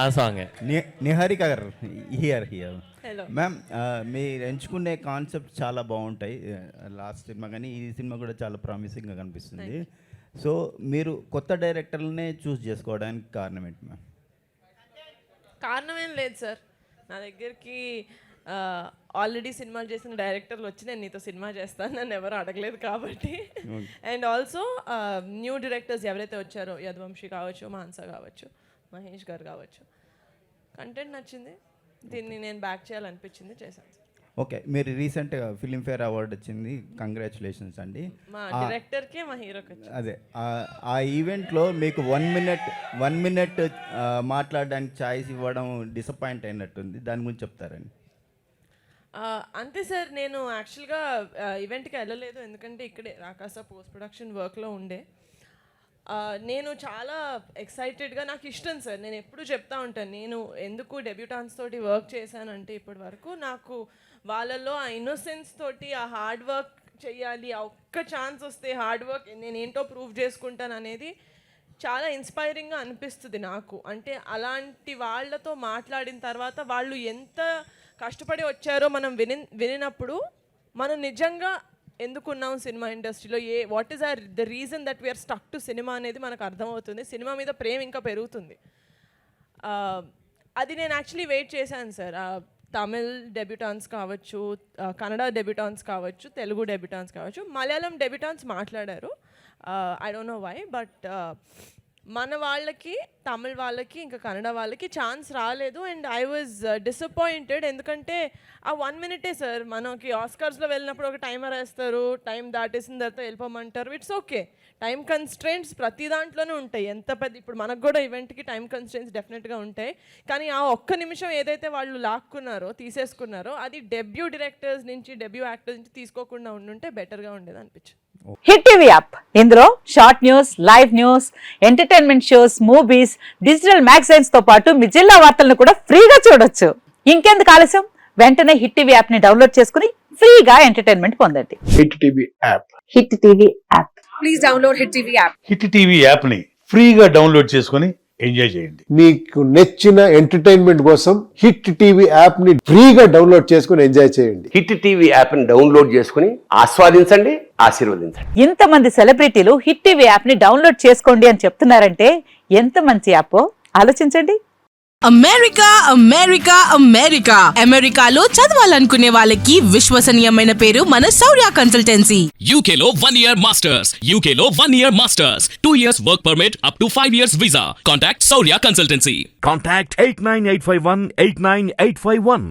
ఆ సాంగే. నిహారిక గారు హియర్ హలో మ్యామ్, మీరు ఎంచుకునే కాన్సెప్ట్ చాలా బాగుంటాయి. లాస్ట్ సినిమా కానీ ఈ సినిమా కూడా చాలా ప్రామిసింగ్గా కనిపిస్తుంది. సో మీరు కొత్త డైరెక్టర్లనే చూస్ చేసుకోవడానికి కారణం ఏంటి మ్యామ్? కారణం ఏం లేదు సార్, నా దగ్గరికి ఆల్రెడీ సినిమాలు చేసిన డైరెక్టర్లు వచ్చి నేను నీతో సినిమా చేస్తాను నన్ను ఎవరు అడగలేదు కాబట్టి. అండ్ ఆల్సో న్యూ డైరెక్టర్స్ ఎవరైతే వచ్చారో, యదువంశీ కావచ్చు, మాన్సా కావచ్చు, మహేష్ గారు కావచ్చు, కంటెంట్ నచ్చింది, దీన్ని నేను బ్యాక్ చేయాలనిపించింది, చేశాను సార్. ఓకే, మీరు రీసెంట్గా ఫిలింఫేర్ అవార్డు వచ్చింది, కంగ్రాచులేషన్స్ అండి. మా డైరెక్టర్కే మా హీరోకి వచ్చింది. అదే ఆ ఈవెంట్లో మీకు 1 మినిట్ మాట్లాడడానికి ఛాయిస్ ఇవ్వడం డిసప్పాయింట్ అయినట్టుంది, దాని గురించి చెప్తారండి. అంతే సార్, నేను యాక్చువల్గా ఈవెంట్కి వెళ్ళలేదు, ఎందుకంటే ఇక్కడే రాకాస పోస్ట్ ప్రొడక్షన్ వర్క్లో ఉండే. నేను చాలా ఎక్సైటెడ్గా, నాకు ఇష్టం సార్, నేను ఎప్పుడు చెప్తా ఉంటాను, నేను ఎందుకు డెబ్యూటాన్స్ తోటి వర్క్ చేశానంటే ఇప్పటి వరకు నాకు వాళ్ళల్లో ఆ ఇన్నోసెన్స్ తోటి ఆ హార్డ్ వర్క్ చేయాలి, ఆ ఒక్క ఛాన్స్ వస్తే హార్డ్ వర్క్ నేను ఏంటో ప్రూవ్ చేసుకుంటాను అనేది చాలా ఇన్స్పైరింగ్గా అనిపిస్తుంది నాకు. అంటే అలాంటి వాళ్ళతో మాట్లాడిన తర్వాత వాళ్ళు ఎంత కష్టపడి వచ్చారో మనం వినినప్పుడు మనం నిజంగా ఎందుకున్నాం సినిమా ఇండస్ట్రీలో, what is the reason that we are stuck to cinema అనేది మనకు అర్థమవుతుంది. సినిమా మీద ప్రేమ ఇంకా పెరుగుతుంది. అది నేను యాక్చువల్లీ వెయిట్ చేశాను సార్. తమిళ్ డెబ్యూటాన్స్ కావచ్చు, కన్నడ డెబ్యూటాన్స్ కావచ్చు, తెలుగు డెబ్యూటాన్స్ కావచ్చు, మలయాళం డెబ్యూటాన్స్ మాట్లాడారు. I don't know why, but మన వాళ్ళకి, తమిళ్ వాళ్ళకి, ఇంకా కన్నడ వాళ్ళకి ఛాన్స్ రాలేదు. అండ్ ఐ వాజ్ డిసప్పాయింటెడ్, ఎందుకంటే ఆ 1 మినిటే సార్, మనకి ఆస్కర్స్లో వెళ్ళినప్పుడు ఒక టైమర్ వేస్తారు, టైం దాటేసిన తర్వాత వెళ్ళిపోమంటారు, ఇట్స్ ఓకే. టైం కన్స్ట్రెయింట్స్ ప్రతి దాంట్లోనే ఉంటాయి, ఎంత పెద్ద, ఇప్పుడు మనకు కూడా ఈవెంట్కి టైం కన్స్ట్రెయింట్స్ డెఫినెట్గా ఉంటాయి. కానీ ఆ ఒక్క నిమిషం ఏదైతే వాళ్ళు లాక్కున్నారో, తీసేసుకున్నారో, అది డెబ్యూ డైరెక్టర్స్ నుంచి, డెబ్యూ యాక్టర్స్ నుంచి తీసుకోకుండా ఉండుంటే బెటర్గా ఉండేది అనిపించింది. హిట్ టీవీ యాప్, ఇందులో short news, live news, entertainment shows, movies, digital magazines తో పాటు మీ జిల్లా వార్తలను కూడా ఫ్రీగా చూడొచ్చు. ఇంకెందుకు ఆలస్యం, వెంటనే హిట్ టీవీ యాప్ ని డౌన్లోడ్ చేసుకుని ఫ్రీగా ఎంటర్టైన్మెంట్ పొందండి. Hit TV app. Hit TV app. Please download hit TV app. Hit TV app ని ఫ్రీగా డౌన్లోడ్ చేసుకుని ఎంజాయ్ చేయండి. మీకు నచ్చిన ఎంటర్టైన్మెంట్ కోసం హిట్ టీవీ యాప్ ని ఫ్రీగా డౌన్లోడ్ చేసుకుని ఎంజాయ్ చేయండి. హిట్ టీవీ యాప్ ని డౌన్లోడ్ చేసుకుని ఆస్వాదించండి, ఆశీర్వదించండి. ఇంతమంది సెలబ్రిటీలు హిట్ టీవీ యాప్ ని డౌన్లోడ్ చేసుకోండి అని చెప్తున్నారంటే ఎంత మంచి యాప్ ఆలోచించండి. అమెరికా అమెరికా అమెరికా అమెరికాలో చదవాలనుకునే వాళ్ళకి విశ్వసనీయమైన పేరు మన శౌర్య కన్సల్టెన్సీ. UK లో 1 year masters, UK లో 1 year masters, 2 years work permit up to 5 years visa. Contact Saurya Consultancy. Contact 89851 89851.